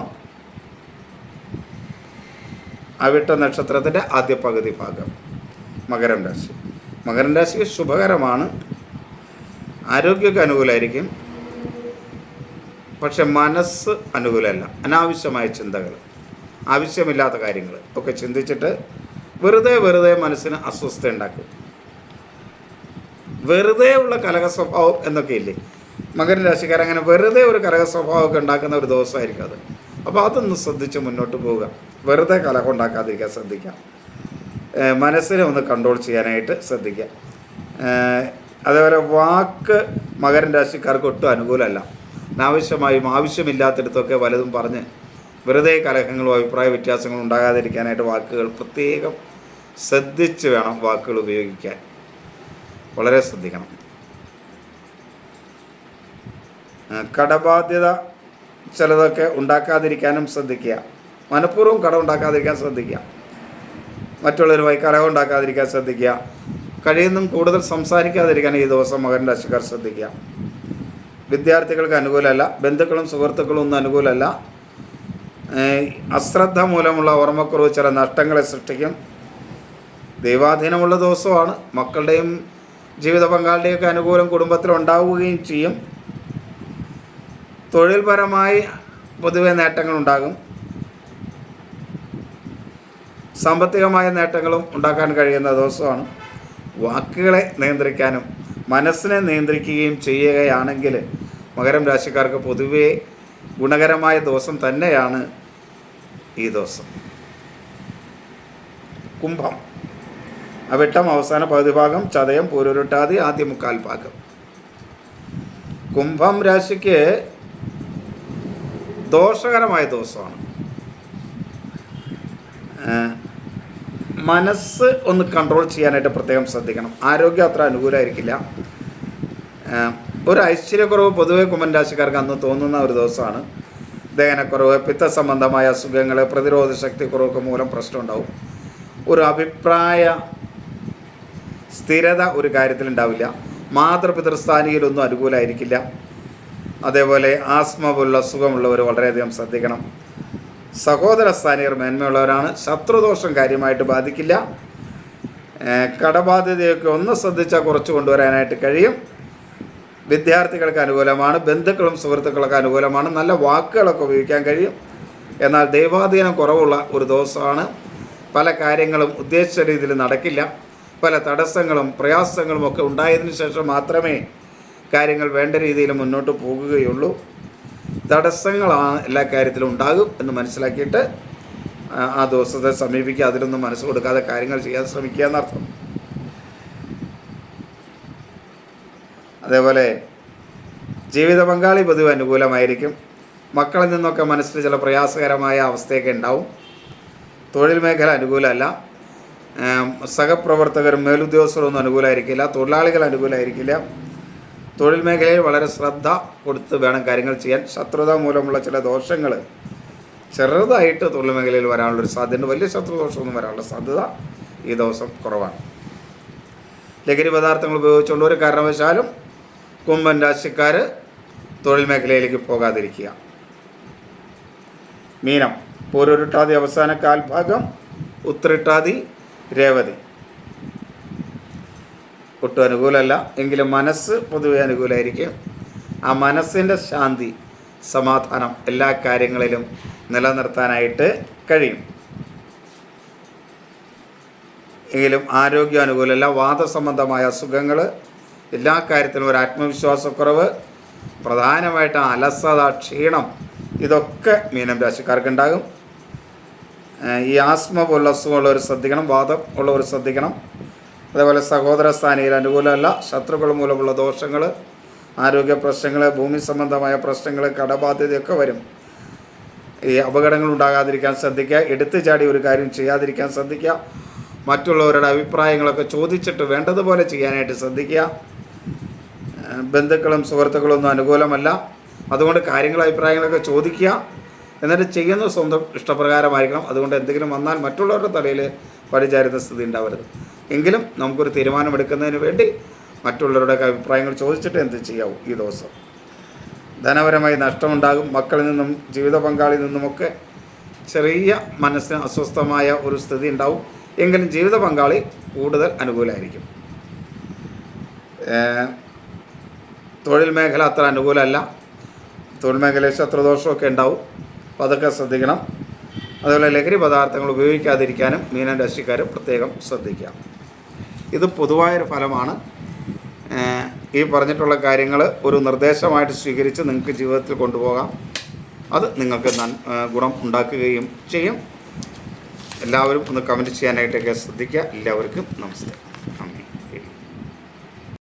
അവിട്ട നക്ഷത്രത്തിൻ്റെ ആദ്യ പകുതി ഭാഗം. മകരം രാശി. മകരം രാശി ശുഭകരമാണ്. ആരോഗ്യമൊക്കെ അനുകൂലമായിരിക്കും. പക്ഷെ മനസ്സ് അനുകൂലമല്ല. അനാവശ്യമായ ചിന്തകൾ, ആവശ്യമില്ലാത്ത കാര്യങ്ങൾ ഒക്കെ ചിന്തിച്ചിട്ട് വെറുതെ മനസ്സിന് അസ്വസ്ഥത ഉണ്ടാക്കും. വെറുതെ ഉള്ള കലഹ സ്വഭാവം എന്നൊക്കെ ഇല്ലേ, മകര രാശിക്കാരങ്ങനെ വെറുതെ ഒരു കലഹ സ്വഭാവമൊക്കെ ഉണ്ടാക്കുന്ന ഒരു ദിവസമായിരിക്കും അത്. അപ്പോൾ അതൊന്ന് ശ്രദ്ധിച്ച് മുന്നോട്ട് പോവുക. വെറുതെ കലഹം ഉണ്ടാക്കാതിരിക്കാൻ ശ്രദ്ധിക്കാം. മനസ്സിനെ ഒന്ന് കൺട്രോൾ ചെയ്യാനായിട്ട് ശ്രദ്ധിക്കുക. അതേപോലെ വാക്ക് മകരൻ രാശിക്കാർക്ക് ഒട്ടും അനുകൂലമല്ല. അനാവശ്യമായും ആവശ്യമില്ലാത്തിടത്തൊക്കെ വലതും പറഞ്ഞ് വെറുതെ കലഹങ്ങളും അഭിപ്രായ വ്യത്യാസങ്ങളും ഉണ്ടാകാതിരിക്കാനായിട്ട് വാക്കുകൾ പ്രത്യേകം ശ്രദ്ധിച്ച് വേണം വാക്കുകൾ ഉപയോഗിക്കാൻ. വളരെ ശ്രദ്ധിക്കണം. കടബാധ്യത ചിലതൊക്കെ ഉണ്ടാക്കാതിരിക്കാനും ശ്രദ്ധിക്കുക. മനഃപൂർവ്വം കടം ഉണ്ടാക്കാതിരിക്കാൻ ശ്രദ്ധിക്കുക. മറ്റുള്ളവരുമായി കലഹം ഉണ്ടാക്കാതിരിക്കാൻ ശ്രദ്ധിക്കുക. കഴിയുന്നതും കൂടുതൽ സംസാരിക്കാതിരിക്കാൻ ഈ ദിവസം മകരൻ രാശിക്കാർ ശ്രദ്ധിക്കുക. വിദ്യാർത്ഥികൾക്ക് അനുകൂലമല്ല. ബന്ധുക്കളും സുഹൃത്തുക്കളും ഒന്നും അനുകൂലമല്ല. അശ്രദ്ധ മൂലമുള്ള ഓർമ്മക്കുറവ് ചില നഷ്ടങ്ങളെ സൃഷ്ടിക്കും. ദൈവാധീനമുള്ള ദിവസമാണ്. മക്കളുടെയും ജീവിത പങ്കാളിയുടെയൊക്കെ അനുകൂലം കുടുംബത്തിലുണ്ടാവുകയും ചെയ്യും. തൊഴിൽപരമായി പൊതുവെ നേട്ടങ്ങളുണ്ടാകും. സാമ്പത്തികമായ നേട്ടങ്ങളും ഉണ്ടാക്കാൻ കഴിയുന്ന ദിവസമാണ്. വാക്കുകളെ നിയന്ത്രിക്കാനും മനസ്സിനെ നിയന്ത്രിക്കുകയും ചെയ്യുകയാണെങ്കിൽ മകരം രാശിക്കാർക്ക് പൊതുവേ ഗുണകരമായ ദിവസം തന്നെയാണ് ഈ ദിവസം. കുംഭം, അവിട്ടം അവസാന പകുതി ഭാഗം, ചതയം പൂരുരുട്ടാതി ആദ്യ മുക്കാൽ ഭാഗം. കുംഭം രാശിക്ക് ദോഷകരമായ ദിവസമാണ്. മനസ്സ് ഒന്ന് കൺട്രോൾ ചെയ്യാനായിട്ട് പ്രത്യേകം ശ്രദ്ധിക്കണം. ആരോഗ്യം അത്ര അനുകൂലമായിരിക്കില്ല. ഒരു ഐശ്വര്യക്കുറവ് പൊതുവെ കുംഭൻ രാശിക്കാർക്ക് അന്ന് തോന്നുന്ന ഒരു ദിവസമാണ്. ദഹനക്കുറവ്, പിത്ത സംബന്ധമായ അസുഖങ്ങൾ, പ്രതിരോധ ശക്തി കുറവൊക്കെ മൂലം പ്രശ്നമുണ്ടാവും. ഒരു അഭിപ്രായ സ്ഥിരത ഒരു കാര്യത്തിലുണ്ടാവില്ല. മാതൃപിതൃസ്ഥാനിയിലൊന്നും അനുകൂലമായിരിക്കില്ല. അതേപോലെ ആസ്മ പോലുള്ള അസുഖമുള്ളവർ വളരെയധികം ശ്രദ്ധിക്കണം. സഹോദര സ്ഥാനീയർ മേന്മയുള്ളവരാണ്. ശത്രുദോഷം കാര്യമായിട്ട് ബാധിക്കില്ല. കടബാധ്യതയൊക്കെ ഒന്ന് ശ്രദ്ധിച്ചാൽ കുറച്ച് കൊണ്ടുവരാനായിട്ട് കഴിയും. വിദ്യാർത്ഥികൾക്ക് അനുകൂലമാണ്. ബന്ധുക്കളും സുഹൃത്തുക്കളൊക്കെ അനുകൂലമാണ്. നല്ല വാക്കുകളൊക്കെ ഉപയോഗിക്കാൻ കഴിയും. എന്നാൽ ദൈവാധീനം കുറവുള്ള ഒരു ദിവസമാണ്. പല കാര്യങ്ങളും ഉദ്ദേശിച്ച രീതിയിൽ നടക്കില്ല. പല തടസ്സങ്ങളും പ്രയാസങ്ങളും ഒക്കെ ഉണ്ടായതിനു ശേഷം മാത്രമേ കാര്യങ്ങൾ വേണ്ട രീതിയിൽ മുന്നോട്ട് പോകുകയുള്ളൂ. തടസ്സങ്ങളാണ് എല്ലാ കാര്യത്തിലും ഉണ്ടാകും എന്ന് മനസ്സിലാക്കിയിട്ട് ആ ദിവസത്തെ സമീപിക്കുക. അതിലൊന്നും മനസ്സ് കൊടുക്കാതെ കാര്യങ്ങൾ ചെയ്യാൻ ശ്രമിക്കുക എന്നർത്ഥം. അതേപോലെ ജീവിത പങ്കാളി പൊതുവെ അനുകൂലമായിരിക്കും. മക്കളിൽ നിന്നൊക്കെ മനസ്സിൽ ചില പ്രയാസകരമായ അവസ്ഥയൊക്കെ ഉണ്ടാവും. തൊഴിൽ മേഖല അനുകൂലമല്ല. സഹപ്രവർത്തകരും മേലുദ്യോഗസ്ഥരൊന്നും അനുകൂലമായിരിക്കില്ല. തൊഴിലാളികൾ അനുകൂലമായിരിക്കില്ല. തൊഴിൽ മേഖലയിൽ വളരെ ശ്രദ്ധ കൊടുത്ത് വേണം കാര്യങ്ങൾ ചെയ്യാൻ. ശത്രുത മൂലമുള്ള ചില ദോഷങ്ങൾ ചെറുതായിട്ട് തൊഴിൽ മേഖലയിൽ വരാനുള്ളൊരു സാധ്യത. വലിയ ശത്രുദോഷമൊന്നും വരാനുള്ള സാധ്യത ഈ ദിവസം കുറവാണ്. ലഹരി പദാർത്ഥങ്ങൾ ഉപയോഗിച്ചുകൊണ്ട് ഒരു കാരണവശാലും കുംഭൻ രാശിക്കാർ തൊഴിൽ മേഖലയിലേക്ക് പോകാതിരിക്കുക. മീനം, പൂരുരുട്ടാതി അവസാന കാൽഭാഗം, ഉത്രട്ടാതി രേവതി ഒട്ടും അനുകൂലമല്ല. എങ്കിലും മനസ്സ് പൊതുവെ അനുകൂലമായിരിക്കും. ആ മനസ്സിൻ്റെ ശാന്തി, സമാധാനം എല്ലാ കാര്യങ്ങളിലും നിലനിർത്താനായിട്ട് കഴിയും. എങ്കിലും ആരോഗ്യം അനുകൂലമല്ല. വാദസംബന്ധമായ അസുഖങ്ങൾ, എല്ലാ കാര്യത്തിലും ഒരു ആത്മവിശ്വാസക്കുറവ്, പ്രധാനമായിട്ട് അലസത, ക്ഷീണം, ഇതൊക്കെ മീനം രാശിക്കാർക്ക് ഉണ്ടാകും. ഈ ആസ്മ പോലുള്ള അസുഖമുള്ളവർ ശ്രദ്ധിക്കണം. വാദം ഉള്ളവർ ശ്രദ്ധിക്കണം. അതേപോലെ സഹോദര സ്ഥാനീയർ അനുകൂലമല്ല. ശത്രുക്കൾ മൂലമുള്ള ദോഷങ്ങൾ, ആരോഗ്യ പ്രശ്നങ്ങൾ, ഭൂമി സംബന്ധമായ പ്രശ്നങ്ങൾ, കടബാധ്യതയൊക്കെ വരും. ഈ അപകടങ്ങൾ ഉണ്ടാകാതിരിക്കാൻ ശ്രദ്ധിക്കുക. എടുത്തു ചാടി ഒരു കാര്യം ചെയ്യാതിരിക്കാൻ ശ്രദ്ധിക്കുക. മറ്റുള്ളവരുടെ അഭിപ്രായങ്ങളൊക്കെ ചോദിച്ചിട്ട് വേണ്ടതുപോലെ ചെയ്യാനായിട്ട് ശ്രദ്ധിക്കുക. ബന്ധുക്കളും സുഹൃത്തുക്കളും ഒന്നും അനുകൂലമല്ല. അതുകൊണ്ട് കാര്യങ്ങൾ അഭിപ്രായങ്ങളൊക്കെ ചോദിക്കുക. എന്നിട്ട് ചെയ്യുന്നത് സ്വന്തം ഇഷ്ടപ്രകാരമായിരിക്കണം. അതുകൊണ്ട് എന്തെങ്കിലും വന്നാൽ മറ്റുള്ളവരുടെ തലയിൽ പഴിചാരുന്ന സ്ഥിതി ഉണ്ടാവരുത്. എങ്കിലും നമുക്കൊരു തീരുമാനമെടുക്കുന്നതിന് വേണ്ടി മറ്റുള്ളവരുടെ അഭിപ്രായങ്ങൾ ചോദിച്ചിട്ട് എന്ത് ചെയ്യാവൂ ഈ ദിവസം. ധനപരമായി നഷ്ടമുണ്ടാകും. മക്കളിൽ നിന്നും ജീവിത പങ്കാളിയിൽ നിന്നുമൊക്കെ ചെറിയ മനസ്സിന് അസ്വസ്ഥമായ ഒരു സ്ഥിതി ഉണ്ടാവും. എങ്കിലും ജീവിത പങ്കാളി കൂടുതൽ അനുകൂലമായിരിക്കും. തൊഴിൽ മേഖല അത്ര അനുകൂലമല്ല. തൊഴിൽ മേഖലയിൽ ശത്രുദോഷമൊക്കെ ഉണ്ടാവും. അപ്പോൾ അതൊക്കെ ശ്രദ്ധിക്കണം. അതുപോലെ ലഹരി പദാർത്ഥങ്ങൾ ഉപയോഗിക്കാതിരിക്കാനും മീനൻ രാശിക്കാർ പ്രത്യേകം ശ്രദ്ധിക്കുക. ഇത് പൊതുവായൊരു ഫലമാണ്. ഈ പറഞ്ഞിട്ടുള്ള കാര്യങ്ങൾ ഒരു നിർദ്ദേശമായിട്ട് സ്വീകരിച്ച് നിങ്ങൾക്ക് ജീവിതത്തിൽ കൊണ്ടുപോകാം. അത് നിങ്ങൾക്ക് ഗുണം ഉണ്ടാക്കുകയും ചെയ്യും. എല്ലാവരും ഒന്ന് കമൻറ്റ് ചെയ്യാനായിട്ടൊക്കെ ശ്രദ്ധിക്കുക. എല്ലാവർക്കും നമസ്തേ.